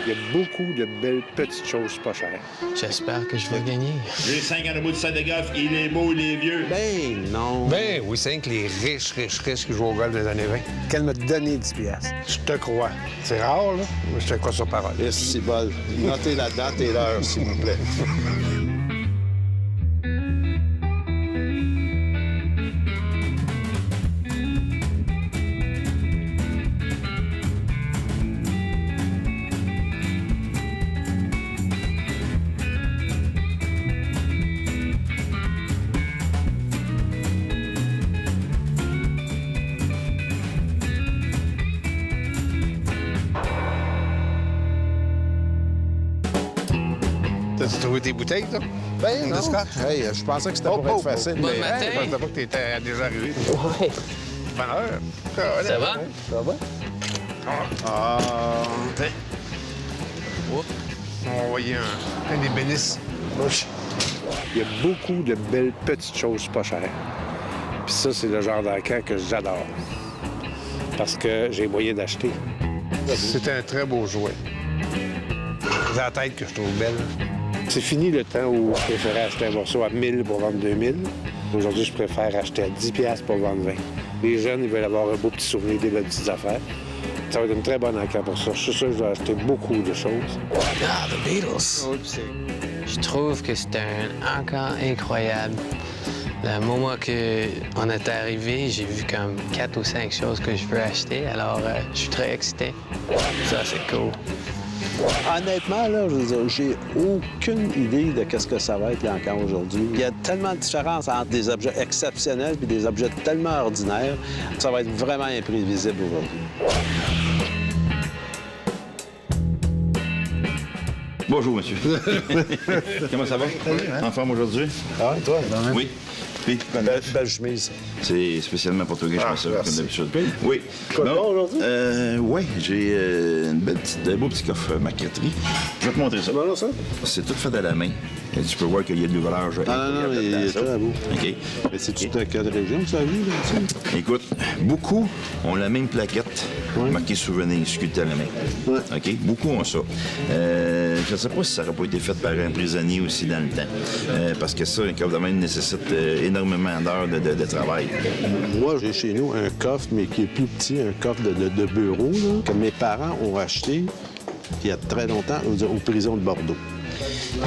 Il y a beaucoup de belles petites choses pas chères. J'espère que je vais gagner. J'ai 5 en bout de salle de golf, il est beau, il est vieux. Ben non. Ben oui, c'est que les riches qui jouent au golf des années 20. Qu'elle m'a donné 10 piastres. Je te crois. C'est rare, là, mais je te crois sur parole. Et c'est bol. Notez la date et l'heure, s'il vous plaît. T'as-tu trouvé tes bouteilles, toi? Ben non. De Scott? Hey, je pensais que c'était pour être facile. Bon mais... matin. Je pensais pas que t'étais déjà arrivé. Ouais. Bonne heure. Ça va? Ça va? Ah. Oups. On va envoyer un ébéniste. Il y a beaucoup de belles petites choses pas chères. Puis ça, c'est le genre d'encan que j'adore. Parce que j'ai moyen d'acheter. C'est un très beau jouet. C'est la tête que je trouve belle. C'est fini le temps où je préférais acheter un morceau à 1000 pour vendre 2000. Aujourd'hui, je préfère acheter à 10 piastres pour vendre 20. Les jeunes, ils veulent avoir un beau petit souvenir, des belles petites affaires. Ça va être une très bonne encan pour ça. Je suis sûr que je vais acheter beaucoup de choses. Ah, The Beatles. Je trouve que c'est un encan incroyable. Le moment qu'on est arrivé, j'ai vu comme 4 ou 5 choses que je veux acheter, alors je suis très excité. Ça, c'est cool. Honnêtement, là, je veux dire, j'ai aucune idée de qu'est-ce que ça va être l'encan aujourd'hui. Il y a tellement de différences entre des objets exceptionnels et des objets tellement ordinaires. Ça va être vraiment imprévisible aujourd'hui. Bonjour, monsieur. Comment ça va? En forme aujourd'hui? Ah, toi? Oui. Puis, Belle chemise. c'est spécialement pour toi que je fais ça, comme d'habitude. Oui. Quoi de bon aujourd'hui? Oui, j'ai un beau petit coffre maquetterie. Je vais te montrer ça. Bon, ça? C'est tout fait à la main. Et tu peux voir qu'il y a de l'ouvrage. Non, il est très beau. OK. Mais c'est-tu de quelle région, ça vient, là? Écoute, beaucoup ont la même plaquette marquée souvenir, sculptée à la main. Ouais. OK? Beaucoup ont ça. Je ne sais pas si ça n'aurait pas été fait par un prisonnier aussi dans le temps. Parce que ça, un coffre de même nécessite énormément d'heures de travail. Moi, j'ai chez nous un coffre, mais qui est plus petit, un coffre de bureau, là, que mes parents ont acheté il y a très longtemps aux prisons de Bordeaux.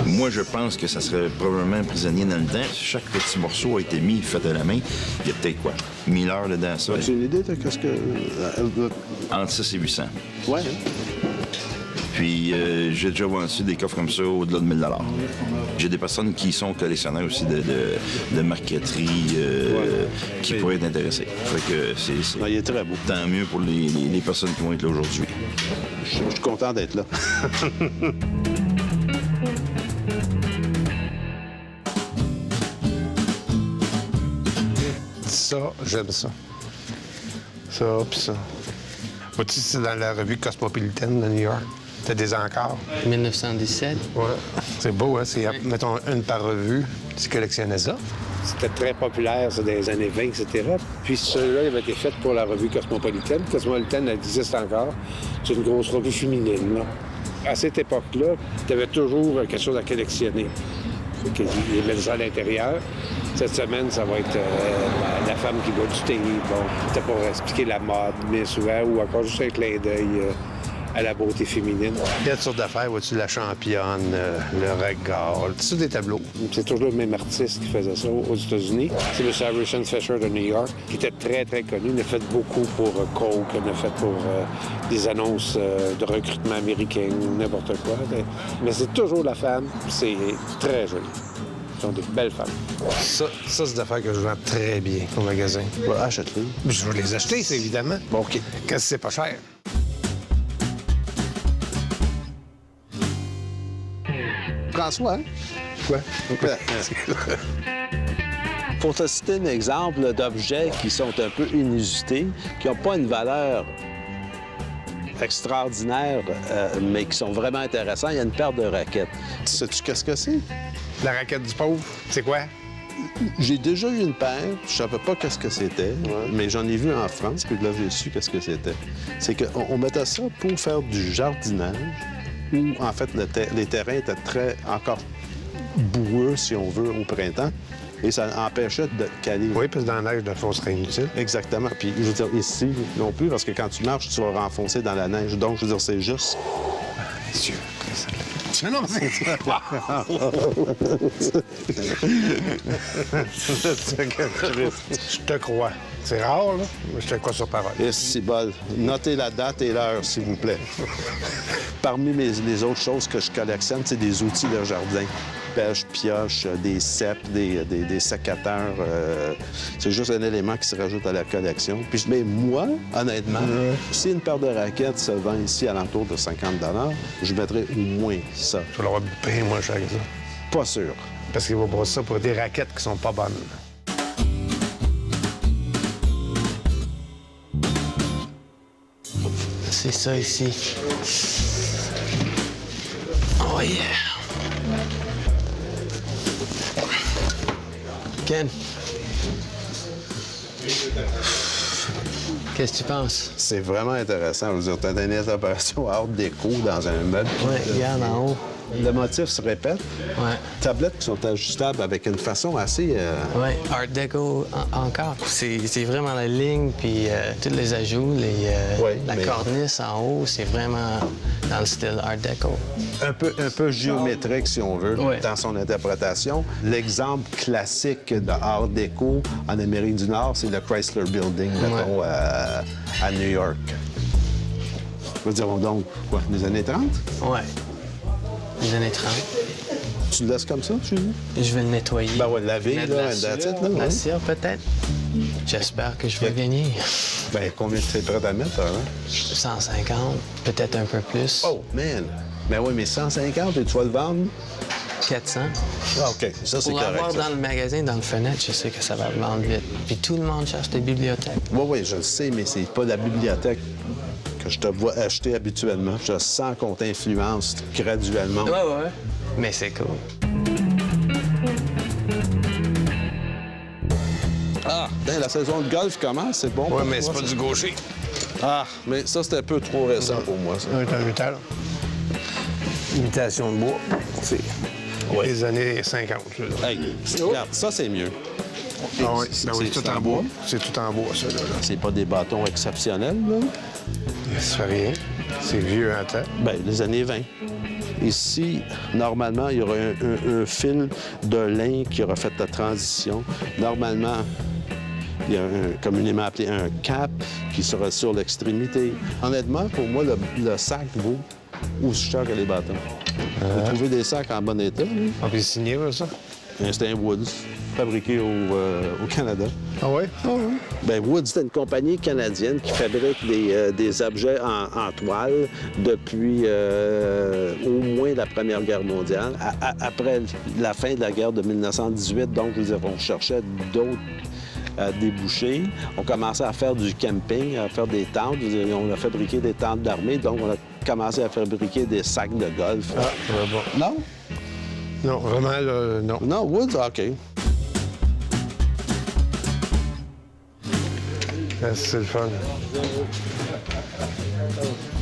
Moi, je pense que ça serait probablement un prisonnier dans le temps. Chaque petit morceau a été mis, fait à la main. Il y a peut-être quoi? 1000 heures dedans, ça. As-tu une idée de qu'est-ce que... Entre 6 et 800. Ouais. Puis, j'ai déjà vendu des coffres comme ça au-delà de 1000 $. J'ai des personnes qui sont collectionneurs aussi de marqueterie qui pourraient être intéressées. Fait que c'est Non, il est très beau. tant mieux pour les personnes qui vont être là aujourd'hui. Je suis content d'être là. Ça, j'aime ça. Ça, puis ça. Vois-tu, c'est dans la revue Cosmopolitan de New York. T'as des encarts. 1917. Ouais. C'est beau, hein? C'est, mettons, une par revue. Tu collectionnais ça? C'était très populaire, ça, dans les années 20, etc. Puis celui-là, il avait été fait pour la revue Cosmopolitan. Cosmopolitan, elle existe encore. C'est une grosse revue féminine, là. À cette époque-là, tu avais toujours quelque chose à collectionner. Il met ça à l'intérieur. Cette semaine, ça va être la femme qui boit du thé. Bon, c'était pour expliquer la mode, bien souvent, ou encore juste un clin d'œil à la beauté féminine. Il y a toutes sortes d'affaires. Vois-tu, la championne, le regard, tous des tableaux. C'est toujours le même artiste qui faisait ça aux États-Unis. C'est M. Harrison Fisher de New York, qui était très, très connu. Il a fait beaucoup pour Coke, il a fait pour des annonces de recrutement américain, n'importe quoi. Mais c'est toujours la femme. C'est très joli. Ce sont des belles femmes. Ça c'est des affaires que je vends très bien au magasin. Achète-les. Je vais les acheter, c'est évidemment. Bon, OK. Quand c'est pas cher. François, hein? Quoi? Pour te citer un exemple d'objets qui sont un peu inusités, qui n'ont pas une valeur extraordinaire, mais qui sont vraiment intéressants, il y a une paire de raquettes. Sais-tu qu'est-ce que c'est? La raquette du pauvre, c'est quoi? J'ai déjà eu une paire, je savais pas qu'est-ce que c'était, mais j'en ai vu en France, puis là, j'ai su qu'est-ce que c'était. C'est qu'on mettait ça pour faire du jardinage, où, en fait, les terrains étaient encore boueux, si on veut, au printemps. Et ça empêchait de caler. Oui, parce que dans la neige, de fond, serait inutile. Exactement. Puis, je veux dire, ici non plus, parce que quand tu marches, tu vas renfoncer dans la neige. Donc, je veux dire, c'est juste. Messieurs, non, c'est ça. Je te crois. C'est rare, là, mais je te crois sur parole. Et c'est bol. Notez la date et l'heure, s'il vous plaît. Parmi les autres choses que je collectionne, c'est des outils de jardin. Pêche, pioche, des cèpes, des sécateurs. C'est juste un élément qui se rajoute à la collection. Puis, mais moi, honnêtement, si une paire de raquettes se vend ici à l'entour de 50 $, je mettrais au moins ça. Tu vas l'avoir bien moins cher que ça. Pas sûr. Parce qu'il va brosser ça pour des raquettes qui sont pas bonnes. C'est ça ici. Oh yeah! Ken? Qu'est-ce que tu penses? C'est vraiment intéressant. Je veux dire, tu as une interprétation art déco dans un meuble. Oui, regarde en haut. Le motif se répète. Ouais. Tablettes qui sont ajustables avec une façon assez... Oui, Art Deco encore. C'est vraiment la ligne, puis tous les ajouts, la cornice en haut, c'est vraiment dans le style Art Deco. Un peu géométrique, si on veut, Ouais. dans son interprétation. L'exemple classique de Art Deco en Amérique du Nord, c'est le Chrysler Building, mettons, à New York. Nous dirons donc, quoi, des années 30? Ouais. Les années 30. Tu le laisses comme ça, chez nous? Je vais le nettoyer. Ben ouais, laver, Mettre de là, la and that's cire, it, là, de la ouais. cire, peut-être. J'espère que je vais gagner. Ben, combien tu es prêt à mettre, hein? 150, peut-être un peu plus. Oh, man! Ben oui, mais 150 et tu vas le vendre? 400. Ah, OK. Ça, c'est Pour correct. l'avoir ça. dans le magasin, dans le fenêtre, je sais que ça va vendre vite. Puis tout le monde cherche des bibliothèques. Oui, oui, je le sais, mais c'est pas la bibliothèque que je te vois acheter habituellement. Je sens qu'on t'influence graduellement. Ouais. Mais c'est cool. Ah, ben, la saison de golf commence, c'est bon. Oui, pour mais toi, c'est pas ça? du gaucher. Ah, mais ça, c'était un peu trop récent pour moi, ça. C'est un métal. Imitation de bois. C'est les années 50. je veux dire. Hey, regarde, ça, c'est mieux. Ah oui, C'est- ben oui, c'est tout en bois. C'est tout en bois, ça, là. C'est pas des bâtons exceptionnels, là? Ça fait rien. C'est vieux en temps. Bien, les années 20. Ici, normalement, il y aurait un fil de lin qui aura fait la transition. Normalement, il y a communément appelé un cap qui sera sur l'extrémité. Honnêtement, pour moi, le sac vaut aussi cher que les bâtons. Vous trouvez des sacs en bon état, là? On peut signer, ça? C'est un Woods, fabriqué au Canada. Ah oui? Ah oui. Bien, Woods, c'est une compagnie canadienne qui fabrique des objets en toile depuis au moins la Première Guerre mondiale. Après la fin de la guerre de 1918, donc, je veux dire, on cherchait d'autres débouchés. On commençait à faire du camping, à faire des tentes. Je veux dire, on a fabriqué des tentes d'armée, donc on a commencé à fabriquer des sacs de golf. Ah, ça va bon. Non? Non, vraiment, là, non. Non, Woods, OK. Ah, c'est le fun.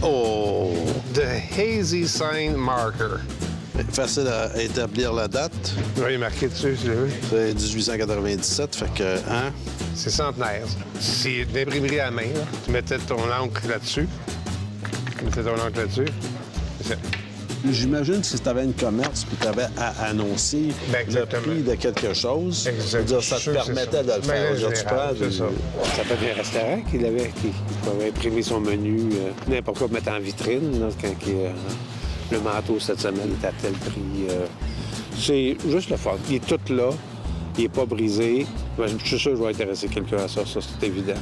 Oh! The Hazy Sign Marker. Facile à établir la date. Oui, il est marqué dessus, tu l'as vu? C'est 1897, fait que, hein? C'est centenaire, ça. C'est une imprimerie à main, là. Tu mettais ton encre là-dessus. C'est ça. J'imagine que si tu avais une commerce puis tu avais à annoncer Ben, le exactement. prix de quelque chose, Exact. je veux dire, ça Je suis te sûr que permettait c'est de ça. le faire. Ben, Je veux dire, tu général, prends c'est ça. Ça peut être un restaurant qui pouvait imprimer son menu, n'importe quoi, mettre en vitrine, là, quand le manteau cette semaine est à tel prix. C'est juste le fun. Il est tout là, il n'est pas brisé. Ben, je suis sûr que je vais intéresser quelqu'un à ça, c'est évident.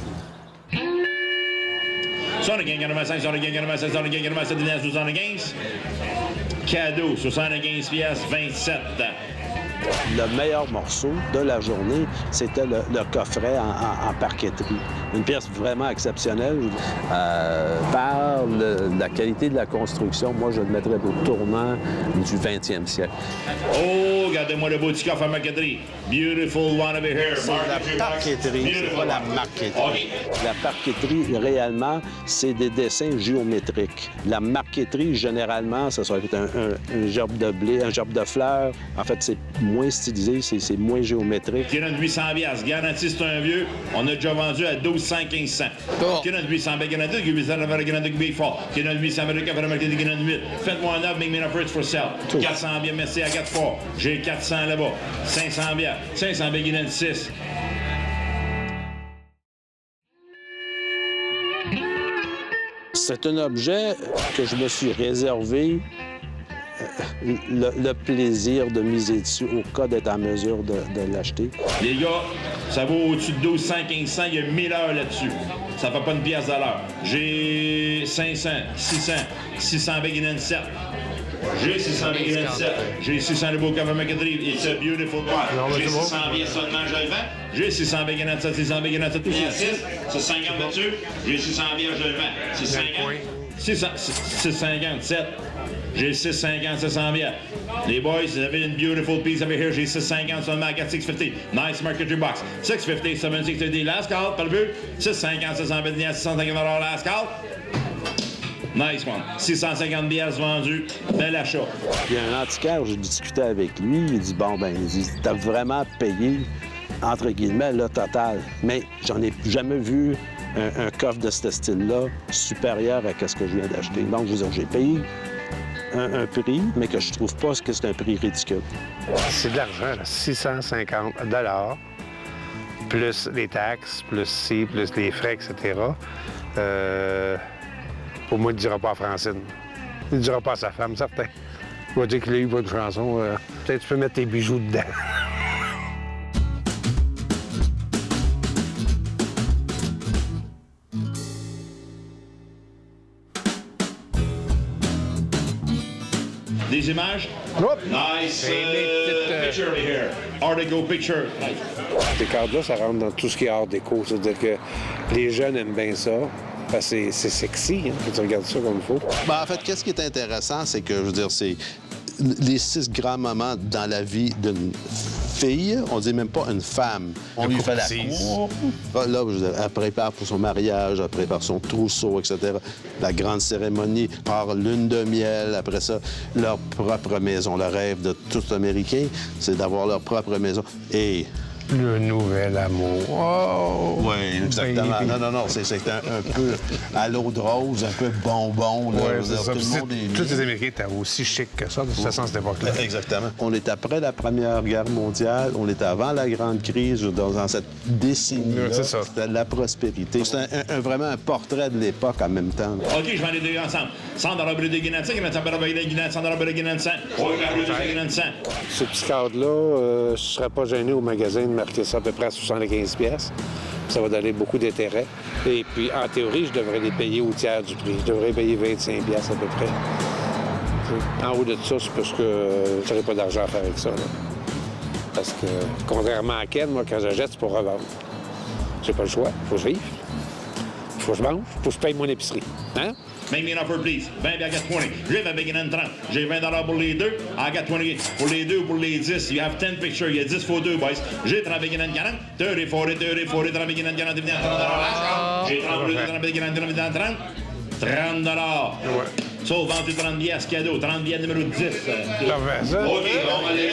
Sur le gang 95, sur le gang 96, sur le gang 97, 75. Cadeau, 75 piastres, 27. Le meilleur morceau de la journée, c'était le coffret en parqueterie. une pièce vraiment exceptionnelle. Par la qualité de la construction, moi, je le mettrais au tournant du 20e siècle. Oh, regardez-moi le beau petit coffre à marqueterie. Beautiful one over here. C'est la parqueterie, c'est pas la marqueterie. OK. La parqueterie, réellement, c'est des dessins géométriques. La marqueterie, généralement, ça serait un gerbe de blé, un gerbe de fleurs. En fait, c'est moins stylisé, c'est moins géométrique. Qui donne 800 $, garanti c'est un vieux. On a déjà vendu à 1200, 1500. Qui donne 800 $, garanti, qui donne 800 qui donne 800 $, qui donne 8. Faites-moi un offre, make me an offer for sale. 400 $, merci à 4 fois. J'ai 400 là-bas. 500 $, 500 $, qui donne 6. C'est un objet que je me suis réservé le plaisir de miser dessus au cas d'être en mesure de l'acheter. Les gars, ça vaut au-dessus de 1200, 1500, il y a 1000 heures là-dessus. Ça fait pas une pièce à l'heure. J'ai 500, 600, 600 $, 7. J'ai 600 $, 7. J'ai 600 le beau cover marqueterie. It's a beautiful one. J'ai 600 $ seulement, je le vends. J'ai 600 $, 7, 600 $, 7, il y a 6. C'est 50 là-dessus. J'ai 600 $, je le vends. C'est 50. 657. J'ai 650, 700 $. Les boys, vous avez une beautiful piece over here. J'ai 650 seulement à 4,650. Nice marquetry box. 650, 760 last call. Pas le but. 650, 700 $, 650 $ last call. Nice one. 650 $ vendus. Bel achat. Il y a un antiquaire, j'ai discuté avec lui. Il dit, bon, ben, t'as vraiment payé, entre guillemets, le total. Mais j'en ai jamais vu un coffre de ce style-là supérieur à ce que je viens d'acheter. Donc, je veux dire, j'ai payé un prix, mais que je trouve pas que c'est un prix ridicule. C'est de l'argent, là. 650 $, plus les taxes, plus ci, plus les frais, etc. Pour moi, il ne dira pas à Francine. Il ne dira pas à sa femme, certain. Il va dire qu'il a eu une chanson. Peut-être tu peux mettre tes bijoux dedans. Des images? Hop! Nice petites, picture over here. Art Deco picture. Ces cadres-là, ça rentre dans tout ce qui est art déco. C'est-à-dire que les jeunes aiment bien ça. Parce que c'est sexy, hein, quand tu regardes ça comme il faut. Ben, en fait, qu'est-ce qui est intéressant, c'est que, je veux dire, c'est les 6 grands moments dans la vie d'une fille, on dit même pas une femme. On lui fait la cour. Là, je veux dire, elle prépare pour son mariage, elle prépare son trousseau, etc. La grande cérémonie, par lune de miel, après ça, leur propre maison. Le rêve de tout Américain, c'est d'avoir leur propre maison. Et Le nouvel amour. Oh! oui, exactement. Baby. Non, c'est un peu à l'eau de rose, un peu bonbon. Là. Ouais, c'est ça. Tout le monde est Tous les Américains étaient aussi chics que ça, de toute façon, à cette époque-là. Exactement. On est après la Première Guerre mondiale, on est avant la Grande Crise, dans cette décennie-là. Ouais, c'est ça. C'était de la prospérité. C'est vraiment un portrait de l'époque en même temps. OK, je vends les deux ensemble. 100 $ bleu de Guinansan, 100 $, 100 $ bleu de Guinansan. Oui, bleu de Guinansan. Ce petit cadre-là, je ne serais pas gêné au magasin de marquer ça à peu près à 75 $. Ça va donner beaucoup d'intérêt. Et puis, en théorie, je devrais les payer au tiers du prix. Je devrais payer 25 $ à peu près. En haut de ça, c'est parce que je n'aurais pas d'argent à faire avec ça. Là. Parce que, contrairement à Ken, moi, quand j'achète, c'est pour revendre. J'ai pas le choix. Faut que je vive. Faut que je mange. Faut que je paye mon épicerie. Hein? Make me an offer, please. 20 $, I got 20. J'ai 20 $, 30. J'ai 20 $ pour les deux. I got 20. Pour les deux ou pour les 10, you have 10 pictures. Il y a 10 photos, boys. J'ai 30 $, 40. 30, 40, 30, 40, 30 $, 40. J'ai 30 $, 30 $, 30 $. 30 $. Ouais. Sauf vendu 30 $ cadeau. 30 $ numéro 10. Parfait, ça. OK, bon, allez.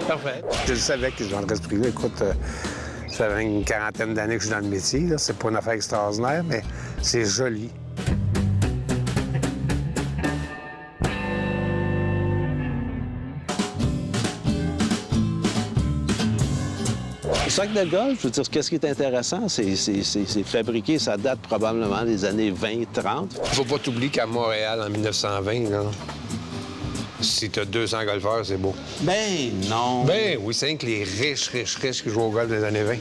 Parfait. Je savais que je vendrais ce prix-là. Écoute, ça fait une quarantaine d'années que je suis dans le métier. Là. C'est pas une affaire extraordinaire, mais c'est joli. Le sac de golf, je veux dire, qu'est-ce qui est intéressant, c'est fabriqué, ça date probablement des années 20-30. Faut pas t'oublier qu'à Montréal, en 1920, là, Si tu as 200 golfeurs, c'est beau. Ben non. Ben oui, c'est rien que les riches qui jouent au golf dans les années 20.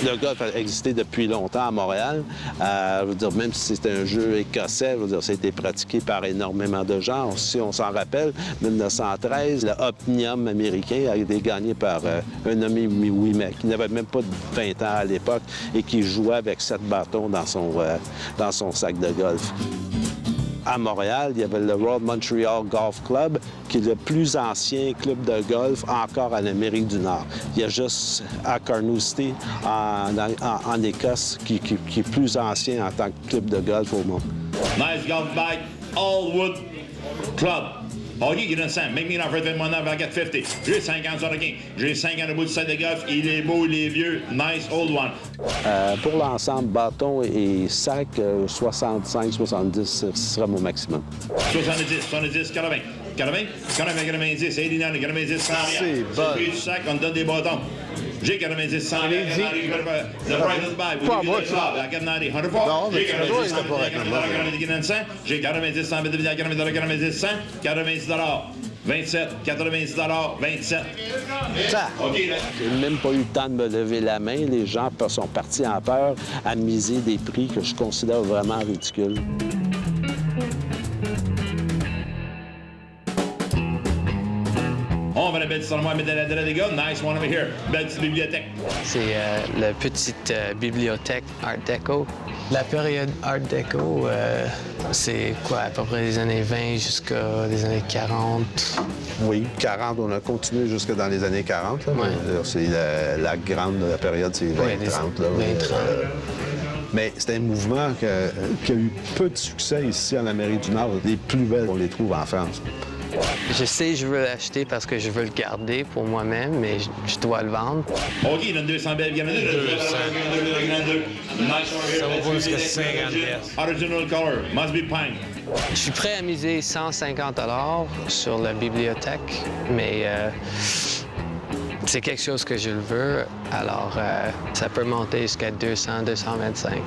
Le golf a existé depuis longtemps à Montréal. Je veux dire, même si c'est un jeu écossais, je veux dire, ça a été pratiqué par énormément de gens. Si on s'en rappelle, 1913, le Optimum américain a été gagné par un nommé Ouimet, qui n'avait même pas de 20 ans à l'époque et qui jouait avec 7 bâtons dans son sac de golf. À Montréal, il y avait le Royal Montreal Golf Club, qui est le plus ancien club de golf encore en Amérique du Nord. Il y a juste à Carnoustie, en Écosse, qui est plus ancien en tant que club de golf au monde. Nice golf bag, all wood club. OK, get in Sam. Make me an offer, fais-moi un offre, I got 50. J'ai 50 sur le game. J'ai 50 au bout du set de golf. Il est beau, il est vieux. Nice old one. Pour l'ensemble, bâton et sac, 65-70, ce sera mon maximum. 70, 80. 90, 89, 100. C'est bon. C'est du sac, on te donne des bâtons. J'ai 90, 100. Le price is buy. Pas moi, ça. I got 90, 100. Non, mais J'ai tu dois, 90, c'était pas avec 100. J'ai 90, 100. 90, 100. 90 27, 90 27. Ça. OK, là. J'ai même pas eu le temps de me lever la main. Les gens sont partis en peur à miser des prix que je considère vraiment ridicules. On va la belle sur moi, mais de la dégâts. Nice one over here. Belle petite bibliothèque. C'est la petite bibliothèque Art Deco. La période Art Deco, c'est quoi, à peu près des années 20 jusqu'à des années 40. Oui, 40, on a continué jusque dans les années 40. Là. Ouais. C'est la grande période, c'est 20-30. Ouais, 20-30. Mais c'est un mouvement qui a eu peu de succès ici en Amérique du Nord. Les plus belles, on les trouve en France. Je sais je veux l'acheter parce que je veux le garder pour moi-même, mais je dois le vendre. OK, il donne 200 belles. Il y en a deux. Ça va pas jusqu'à 50 pièces. Original color. Must be pine. Je suis prêt à miser 150 $ sur la bibliothèque, mais c'est quelque chose que je le veux, alors ça peut monter jusqu'à 200, 225. OK,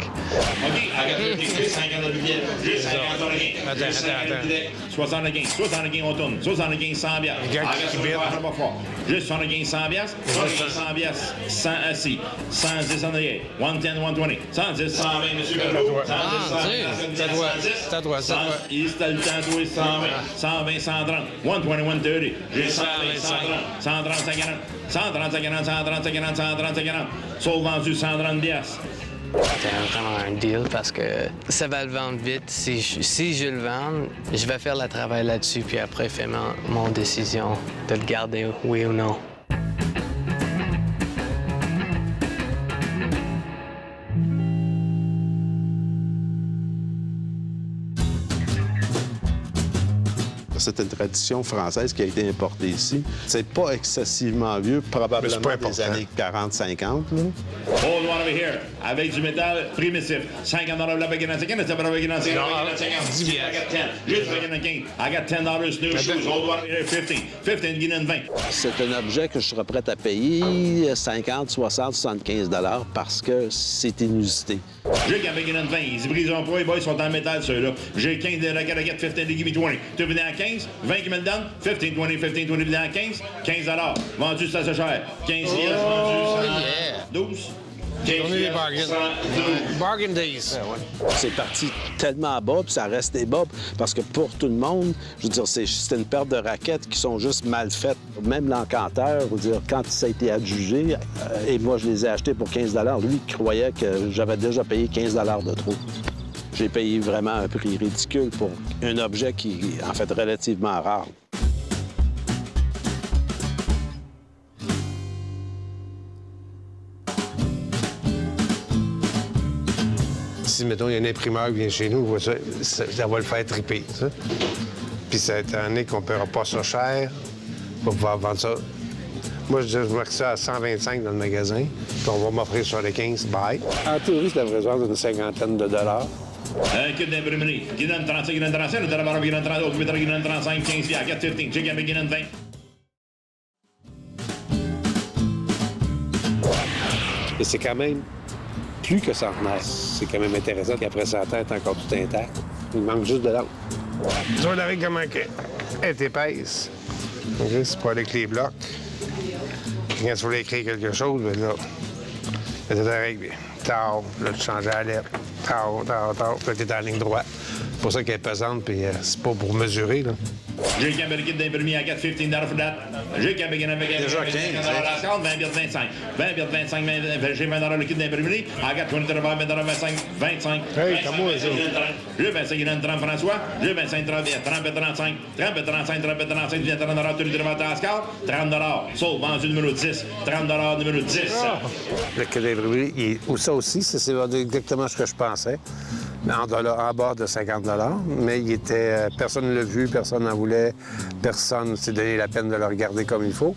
j'ai 50 dans le billet. J'ai 50 dans le gain. Attends. 60 le gain. 60 le gain, on tourne. 60 le gain, 100 bières. Le gars qui bête. Juste 60 le gain, 100 bières. 100 bières, 100 assis. 110 en arrière. 110, 120. 110, 120, monsieur Bello. 110, 110. Ça doit. Il se le temps, toi, 120, 120, 130. 120, 130. J'ai 120, 130, 130, 140. 130, 140, 130, 140, 130, 140. Sauf vendu 130 piastres. C'est vraiment un deal parce que ça va le vendre vite. Si je le vends, je vais faire le travail là-dessus, puis après, faire mon décision de le garder, oui ou non. C'est une tradition française qui a été importée ici. C'est pas excessivement vieux, probablement pas des important. années 40-50. Hold one over here. Avec du métal primitif. 50 la baguette en 50, ça va la baguette en 50. 10 I got 10. Juste baguette en 15. I got $10 new shoes. Hold one over here, 15. 15, get in 20. C'est un objet que je serais prêt à payer 50, 60, 75 $ parce que c'est inusité. J'ai qu'à baguette en 20. Ils se briseront pas, les boys sont en métal, ceux-là. J'ai 15 de la baguette, 15, they give me 20. Tu venais à 15, 20 qui me le donne, 15, 20, 15, 20, venais à 15, 15 $. Vendu, c'est assez cher. 15 pièces, vendu, 12. 15 On est des pièces, bargains. 112. Bargain days. C'est parti tellement bas, puis ça restait bas, parce que pour tout le monde, je veux dire, c'est une paire de raquettes qui sont juste mal faites. Même l'encanteur, je veux dire, quand ça a été adjugé, et moi, je les ai achetés pour 15 $, lui, il croyait que j'avais déjà payé 15 $ de trop. J'ai payé vraiment un prix ridicule pour un objet qui est, en fait, relativement rare. Si, mettons, il y a un imprimeur qui vient chez nous, voit ça, ça va le faire triper, ça. Puis ça étant donné qu'on ne paiera pas ça cher pour pouvoir vendre ça. Moi, je marque ça à 125 dans le magasin, puis on va m'offrir sur les 15, bye. En théorie, ça devrait se vendre une cinquantaine de dollars. Un kit d'imprimerie. Qui donne 35, qui donne 35, le téléphone qui donne 30, l'autre qui donne 35, 15 piastres, 4, 15, j'ai qu'à qui donne 20. Et c'est quand même plus que centenaire. C'est quand même intéressant qu'après 100 ans, est encore tout intact. Il manque juste de l'encre. Tu vas l'arrêter comment que... est épaisse. OK? C'est pas avec les blocs. Quand tu voulais écrire quelque chose, bien là, c'était ta règle. Tard, là, tu changeais la lettre. Tard. Puis là, t'es en ligne droite. C'est pour ça qu'elle est pesante, puis c'est pas pour mesurer, là. J'ai qu'un bel kit d'imprimer à 4 $15 for that. J'ai qu'un bel avec Déjà 15, 20,25. 20,25. J'ai 20 le kit d'imprimerie. À 4 25. 25. Hey, t'as moi, ça. J'ai 25 30 François. J'ai 25 30 35. 30 35. Tu viens 30 tous les dérivats à Ascar. 30 Sauf vendu numéro 10. 30 numéro 10. Le kit d'imprimerie, ça aussi, c'est exactement ce que je pensais. En bas de 50 $, mais il était, personne ne l'a vu, personne n'en voulait, personne s'est donné la peine de le regarder comme il faut.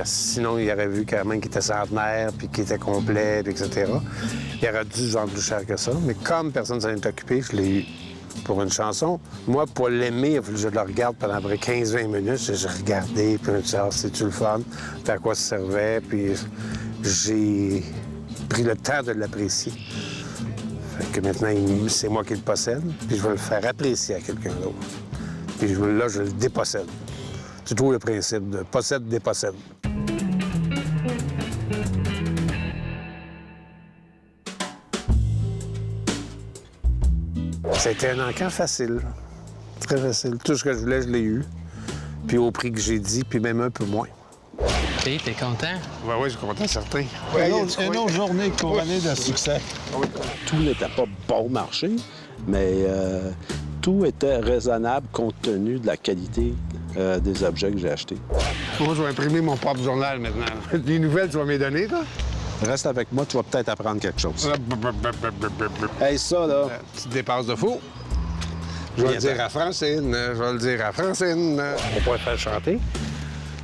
Sinon, il aurait vu quand même qu'il était centenaire, puis qu'il était complet, puis etc. Il aurait dû se vendre plus cher que ça, mais comme personne ne s'en est occupé, je l'ai eu pour une chanson. Moi, pour l'aimer, il a fallu que je le regarde pendant à peu près 15-20 minutes. J'ai regardé, puis je me suis dit, ah, c'est-tu le fun? Puis à quoi ça servait? Puis j'ai pris le temps de l'apprécier. Que maintenant, c'est moi qui le possède, puis je vais le faire apprécier à quelqu'un d'autre. Puis là, je le dépossède. Tu trouves le principe de possède, dépossède. C'était un encan facile. Très facile. Tout ce que je voulais, je l'ai eu. Puis au prix que j'ai dit, puis même un peu moins. T'es content? Oui, je suis content, certain. Une autre journée couronnée de succès. Tout n'était pas bon marché, mais tout était raisonnable compte tenu de la qualité des objets que j'ai achetés. Moi, je vais imprimer mon propre journal maintenant. Les nouvelles, tu vas me les donner, toi? Reste avec moi, tu vas peut-être apprendre quelque chose. Hey, ça, là... Petite dépasse de fou. Je vais le dire à Francine. On pourrait faire chanter.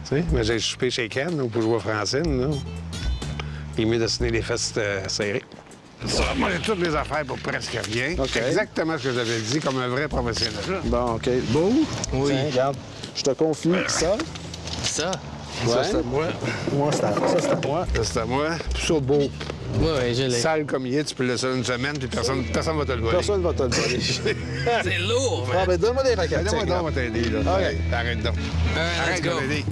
Tu sais, mais j'ai chopé chez Ken pour jouer à Francine, là. Il est mieux de signer les fesses serrées. Ça, moi, j'ai toutes les affaires pour presque rien. OK. Exactement ce que j'avais dit, comme un vrai professionnel. Bon, OK. Beau? Oui. Tiens, regarde. Je te confie ça. Ça? Ça, c'est à moi. Moi, ça, c'est à moi. Ça, c'est à moi. Puis ça, beau. Oui, je l'ai. Sale comme il est, tu peux le laisser une semaine, puis personne va te le voler. Personne ne va te le voler. C'est lourd, Ah, man. ben donne-moi des raquettes. Donne-moi donc, on va t'aider, là. OK. Hey, arrête donc. Let's Arrête de go. m'aider.